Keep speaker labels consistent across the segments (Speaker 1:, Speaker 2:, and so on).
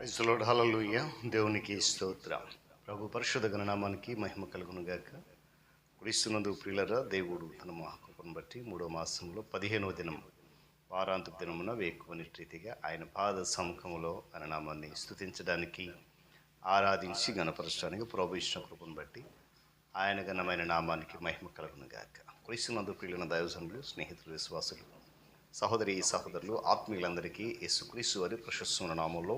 Speaker 1: Praise lord, హల్లెలూయా. దేవునికి స్తోత్రం. ప్రభు పరిశుద్ధ గణనామానికి మహిమ కలుగును గాక. క్రీస్తునందు ప్రియులరా, దేవుడు తన మహాకృపను బట్టి 3వ మాసంలో 15వ దినం వారాంతపు దినమున వేకువని రీతిగా ఆయన పాద సముఖములో ఆయన నామాన్ని స్తుతించడానికి, ఆరాధించి గణపరచడానికి ప్రభు ఇచ్చిన కృపను బట్టి ఆయన ఘనమైన నామానికి మహిమ కలుగును గాక. క్రీస్తునందు ప్రియులైన దైవజనులు, స్నేహితులు, విశ్వాసులు, సహోదరి సహోదరులు, ఆత్మీయులందరికీ యేసుక్రీస్తు వారి ప్రశస్తమైన నామంలో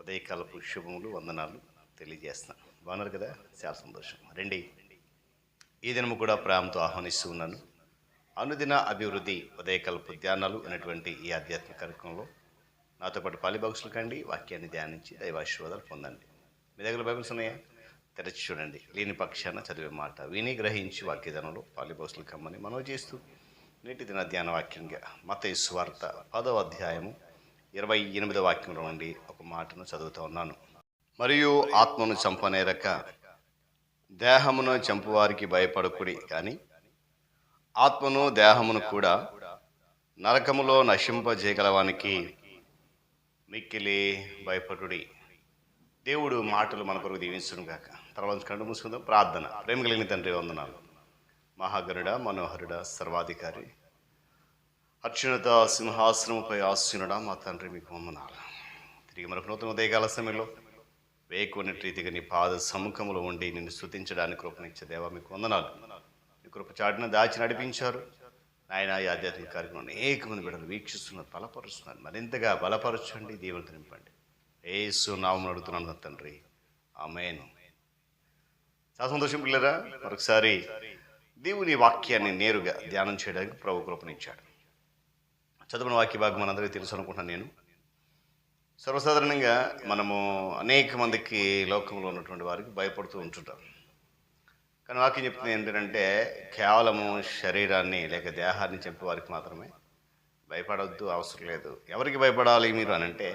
Speaker 1: ఉదయకాలపు శుభములు, వందనాలు తెలియజేస్తున్నాను. బాగున్నారు కదా? చాలా సంతోషం. రండి, ఈ దినము కూడా ప్రేమతో ఆహ్వానిస్తూ ఉన్నాను. అనుదిన అభివృద్ధి ఉదయకాలపు ధ్యానాలు అనేటువంటి ఈ ఆధ్యాత్మిక కార్యక్రమంలో నాతో పాటు పాలిబాక్సులు కండి, వాక్యాన్ని ధ్యానించి దైవాశీర్వాదాలు పొందండి. మీ దగ్గర బైబిల్స్ ఉన్నాయా? తెరచి చూడండి. లేని పక్షాన చదివే మాట విని గ్రహించి వాక్యదానంలో పాలిబాక్సులు కమ్మని మనవి చేస్తూ నేటి దిన ధ్యాన వాక్యంగా మత్తయి సువార్త 10వ అధ్యాయము 28వ వాక్యంలో నుండి ఒక మాటను చదువుతూ ఉన్నాను. మరియు ఆత్మను చంపనేరక దేహమును చంపువారికి భయపడకుడి, కానీ ఆత్మను దేహమును కూడా నరకములో నశింపజేయగలవానికి మిక్కిలి భయపడుడి. దేవుడు మాటలు మన కొరకు దీవించును గాక. తర్వాత కళ్ళు మూసుకుందాం. ప్రార్థన. ప్రేమ కలిగిన తండ్రి, వందనాలు. మహాగరుడ, మనోహరుడ, సర్వాధికారి, అత్యున్నత సింహాసనముపై ఆసీనుడా మా తండ్రి, మీకు వందనాలు. తిరిగి మనకు నూతన ఉదయకాల సమయంలో వేకువని రీతిగా నీ పాద సముఖంలో ఉండి నిన్ను స్తుతించడానికి కృపనిచ్చే దేవా, మీకు వందనాలు. మీ కృప చాటున దాచి నడిపించారు ఆయన. ఈ ఆధ్యాత్మిక కార్యక్రమం అనేక మంది బిడ్డలు వీక్షిస్తున్నారు, బలపరుస్తున్నారు. మరింతగా బలపరచండి, దీవెనలు నింపండి. యేసు నామమున అడుగుతున్నాను తండ్రి, ఆమేన్. చాలా సంతోషం పిల్లరా. మరొకసారి దేవుని వాక్యాన్ని నేరుగా ధ్యానం చేయడానికి ప్రభు కృపనిచ్చాడు. చదువున వాక్య భాగం మనందరికీ తెలుసు అనుకుంటున్నాను నేను. సర్వసాధారణంగా మనము అనేక మందికి లోకంలో ఉన్నటువంటి వారికి భయపడుతూ ఉంటుంటాం. కానీ వాక్యం చెప్తుంది ఏంటంటే, కేవలము శరీరాన్ని లేక దేహాన్ని చంపే వారికి మాత్రమే భయపడవద్దు, అవసరం లేదు. ఎవరికి భయపడాలి మీరు అని అంటే,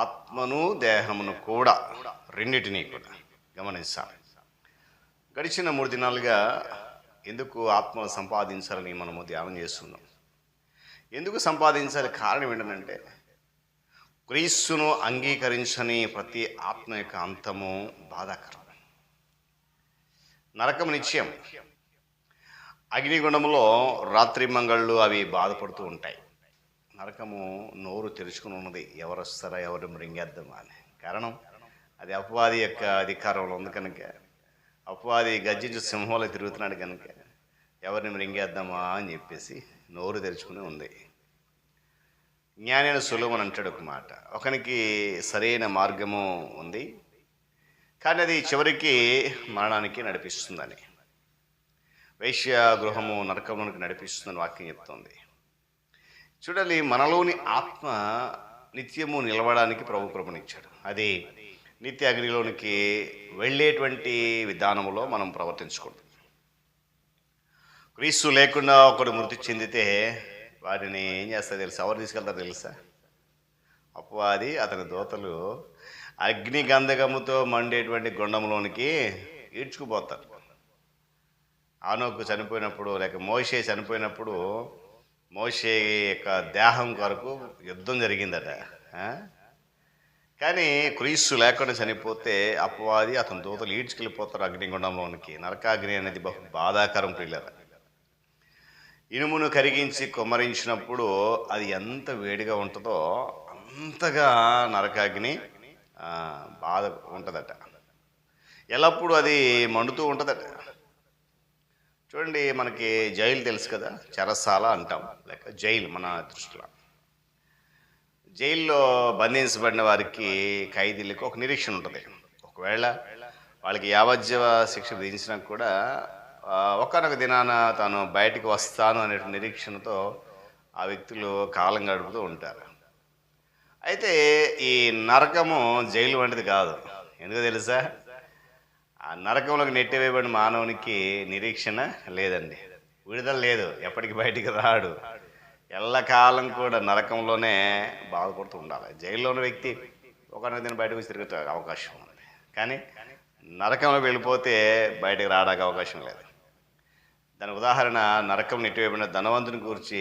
Speaker 1: ఆత్మను దేహమును కూడా, రెండింటినీ కూడా గమనించాలి. గడిచిన 3 దినాలుగా ఎందుకు ఆత్మను సంపాదించాలని మనము ధ్యానం చేస్తున్నాం. ఎందుకు సంపాదించాలి? కారణం ఏంటంటే, క్రీస్తును అంగీకరించని ప్రతి ఆత్మ యొక్క అంతము బాధాకరం. నరకం నిశ్చయం. అగ్నిగుండములో రాత్రి మంగళ్ళు అవి బాధపడుతూ ఉంటాయి. నరకము నోరు తెరుచుకుని ఉన్నది, ఎవరు వస్తారా, ఎవరు మృంగేద్దామా అని. కారణం, అది అపవాది యొక్క అధికారంలో ఉంది కనుక, అపవాది గర్జించు సింహంలో తిరుగుతున్నాడు కనుక ఎవరిని మృంగేద్దామా అని చెప్పేసి నోరు తెరుచుకుని ఉంది. జ్ఞాని అయిన సొలొమోను అంటాడు ఒక మాట, ఒకనికి సరైన మార్గము ఉంది కానీ అది చివరికి మరణానికి నడిపిస్తుందని. వేశ్య గృహము నరకంలోనికి నడిపిస్తుందని వాక్యం చెప్తుంది. చూడాలి, మనలోని ఆత్మ నిత్యము నిలవడానికి ప్రభు కృపనిచ్చాడు. అది నిత్య అగ్నిలోనికి వెళ్ళేటువంటి విధానంలో మనం ప్రవర్తించకూడదు. క్రీస్తు లేకుండా ఒకడు మృతి చెందితే వాటిని ఏం చేస్తారు తెలుసా? ఎవరు తీసుకెళ్తారు తెలుసా? అపవాది అతని దూతలు అగ్ని గంధకముతో మండేటువంటి గుండంలోనికి ఈడ్చుకుపోతారు. ఆనోకు చనిపోయినప్పుడు, లేక మోషే చనిపోయినప్పుడు, మోషే యొక్క దేహం కొరకు యుద్ధం జరిగిందట. కానీ క్రీస్తు లేకుండా చనిపోతే అపవాది అతని దూతలు ఈడ్చుకెళ్ళిపోతారు అగ్నిగుండంలోనికి. నరకాగ్ని అనేది బహు బాధాకరం ప్రియులరా. ఇనుమును కరిగించి కుమ్మరించినప్పుడు అది ఎంత వేడిగా ఉంటుందో అంతగా నరకాగ్ని బాధ ఉంటుందట. ఎల్లప్పుడూ అది మండుతూ ఉంటుందట. చూడండి, మనకి జైలు తెలుసు కదా, చెరసాల అంటాం, లేక జైలు మన దృష్టిలో. జైల్లో బంధించబడిన వారికి, ఖైదీలకు ఒక నిరీక్షణ ఉంటుంది. ఒకవేళ వాళ్ళకి యావజ్జీవ శిక్ష విధించినా కూడా ఒక్కనొక దినాన తాను బయటికి వస్తాను అనే నిరీక్షణతో ఆ వ్యక్తులు కాలం గడుపుతూ ఉంటారు. అయితే ఈ నరకము జైలు వంటిది కాదు. ఎందుకో తెలుసా? ఆ నరకంలోకి నెట్టివేయబడిన మానవునికి నిరీక్షణ లేదండి, విడుదల లేదు, ఎప్పటికి బయటికి రాడు. ఎల్లకాలం కూడా నరకంలోనే బాధపడుతూ ఉండాలి. జైల్లో ఉన్న వ్యక్తి ఒకనొక దిన బయటకు వచ్చి తిరుగుతూ అవకాశం ఉంది, కానీ నరకంలో వెళ్ళిపోతే బయటకు రావడానికి అవకాశం లేదు. దాని ఉదాహరణ, నరకం నెట్టివేయబడిన ధనవంతుని గురించి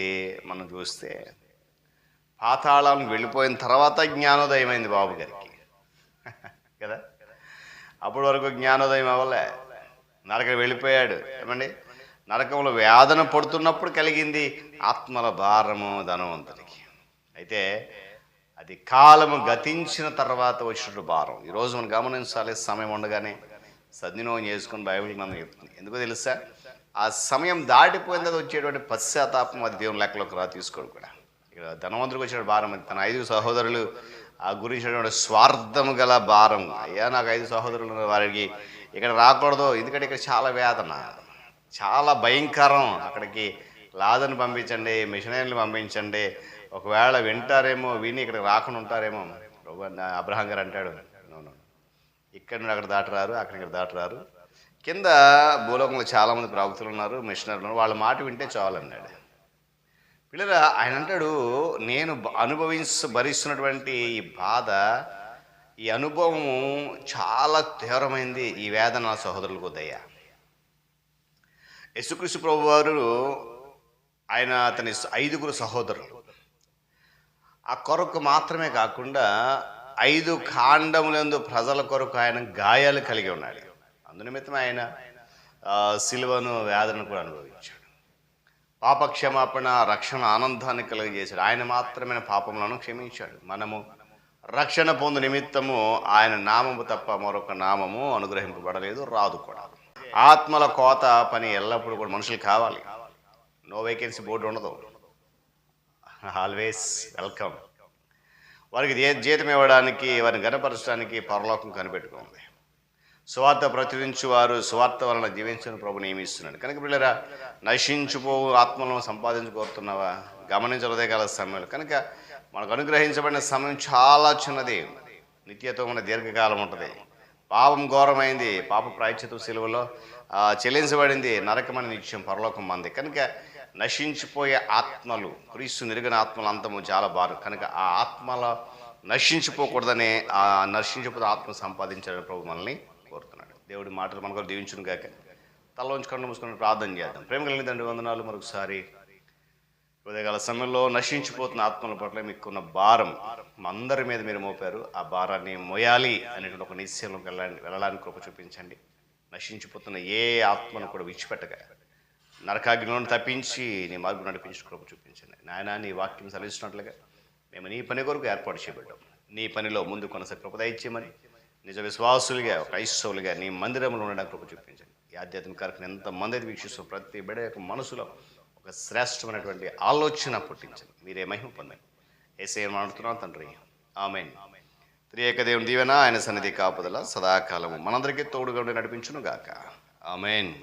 Speaker 1: మనం చూస్తే, పాతాళానికి వెళ్ళిపోయిన తర్వాత జ్ఞానోదయమైంది బాబు గారికి. కదా. అప్పటి వరకు జ్ఞానోదయం అవ్వలే, నరకం వెళ్ళిపోయాడు. ఏమండి, నరకంలో వేదన పడుతున్నప్పుడు కలిగింది ఆత్మల భారము ధనవంతునికి. అయితే అది కాలము గతించిన తర్వాత వచ్చినట్టు భారం. ఈరోజు మనం గమనించాలి, సమయం ఉండగానే సద్వినియోగం చేసుకుని బైబిల్ మనం చెప్తుంది. ఎందుకో తెలుసా, ఆ సమయం దాటిపోయిన తర్వాత వచ్చేటువంటి పశ్చాత్తాపం అది దేవుని లెక్కలోకి తీసుకోడు కూడా. ఇక్కడ ధనవంతుడికి వచ్చిన భారం అది. తన 5 సహోదరులు ఆ గురించినటువంటి స్వార్థము గల భారం. అయ్యా, నాకు 5 సహోదరులు, వారికి ఇక్కడ రాకూడదు, ఎందుకంటే ఇక్కడ చాలా వేదన, చాలా భయంకరం, అక్కడికి లాజర్ని పంపించండి, మిషనరీని పంపించండి, ఒకవేళ వింటారేమో, విని ఇక్కడికి రాకుండా ఉంటారేమో. అబ్రహాం గారు అంటాడు, ఇక్కడ నుండి అక్కడ దాటరారు, ఇక్కడ దాటరారు. కింద భూలోకంలో చాలామంది ప్రవక్తలు ఉన్నారు, మిషనరీలు ఉన్నారు, వాళ్ళ మాట వింటే చాలు అన్నాడు. పిల్లల ఆయన అంటాడు, నేను భరిస్తున్నటువంటి ఈ బాధ, ఈ అనుభవం చాలా తీవ్రమైంది, ఈ వేదన నా సహోదరులకు వద్దయ్యా. యేసుక్రీస్తు ప్రభు వారు ఆయన అతని 5 సహోదరులు ఆ కొరకు మాత్రమే కాకుండా 5 ఖండములందు ప్రజల కొరకు ఆయన గాయాలు కలిగి ఉన్నాడు. అందునిమిత్తం ఆయన సిలువను వేదనను కూడా అనుభవించాడు. పాప క్షమాపణ, రక్షణ ఆనందాన్ని కలిగజేశాడు. ఆయన మాత్రమే పాపములను క్షమించాడు. మనము రక్షణ పొందు నిమిత్తము ఆయన నామము తప్ప మరొక నామము అనుగ్రహింపబడలేదు, రాదు కూడా. ఆత్మల కోత పని ఎల్లప్పుడూ కూడా మనుషులు కావాలి. నో వేకెన్సీ బోర్డు ఉండదు, ఆల్వేస్ వెల్కమ్. వారికి జీతం ఇవ్వడానికి, వారిని గణపరచడానికి పరలోకం కనిపెట్టుకుంది. సువార్త ప్రచురించు వారు సువార్త వలన జీవించిన ప్రభు నియమిస్తున్నాడు. కనుక పిల్లరా, నశించిపో ఆత్మలను సంపాదించుకోరుతున్నావా? గమనించలేదే కాల సమయంలో. కనుక మనకు అనుగ్రహించబడిన సమయం చాలా చిన్నది, నిత్యత్వం ఉన్న దీర్ఘకాలం ఉంటుంది. పాపం ఘోరమైంది, పాప ప్రాయశ్చిత్తం సిలువలో చెల్లించబడింది, నరకమని నిత్యం, పరలోకం మంది. కనుక నశించిపోయే ఆత్మలు, క్రీస్తు నిరిగిన ఆత్మల అంతము చాలా భారం. కనుక ఆ ఆత్మల నశించిపోకూడదనే, ఆ నశించిపోతే ఆత్మ సంపాదించాలని ప్రభు మనల్ని కోరుతున్నాడు. దేవుడి మాటలు మనకు దీవించును గాక. తలలోంచి కన్ను మూసుకొని ప్రార్థన చేద్దాం. ప్రేమ కలిగిన తండ్రి, వందనాలు మరొకసారి. ఉదయకాల సమయంలో నశించిపోతున్న ఆత్మల పట్ల మీకున్న భారం మా అందరి మీద మీరు మోపారు. ఆ భారాన్ని మోయాలి అనేటువంటి ఒక నిశ్చయంలోకి వెళ్ళడానికి కృప చూపించండి. నశించిపోతున్న ఏ ఆత్మను కూడా విడిచిపెట్టగా నరకాగ్నిలోని తప్పించి నీ మార్గం నడిపించి కృప చూపించండి. నాయన, నీ వాక్యం సలిస్తున్నట్లుగా మేము నీ పని కొరకు ఏర్పాటు చేయబడ్డాం. నీ పనిలో ముందు కొనసాగి కృప దయచేయమని, నిజ విశ్వాసులుగా, క్రైస్తవులుగా నీ మందిరంలో ఉండడానికి కృప చూపించండి. ఈ ఆధ్యాత్మిక కార్యక్రమం ఎంతమంది అయితే వీక్షిస్తూ ప్రతి బిడ్డ యొక్క మనసులో ఒక శ్రేష్టమైనటువంటి ఆలోచన పుట్టించండి. మీరే మహిమ పొందండి. యేసయ్య మాట్లాడుతున్నాం తండ్రి, ఆమేన్. త్రియేక దేవుని దీవెన, ఆయన సన్నిధి కాపుదల సదాకాలము మనందరికీ తోడుగా ఉండి నడిపించును గాక. ఆమేన్.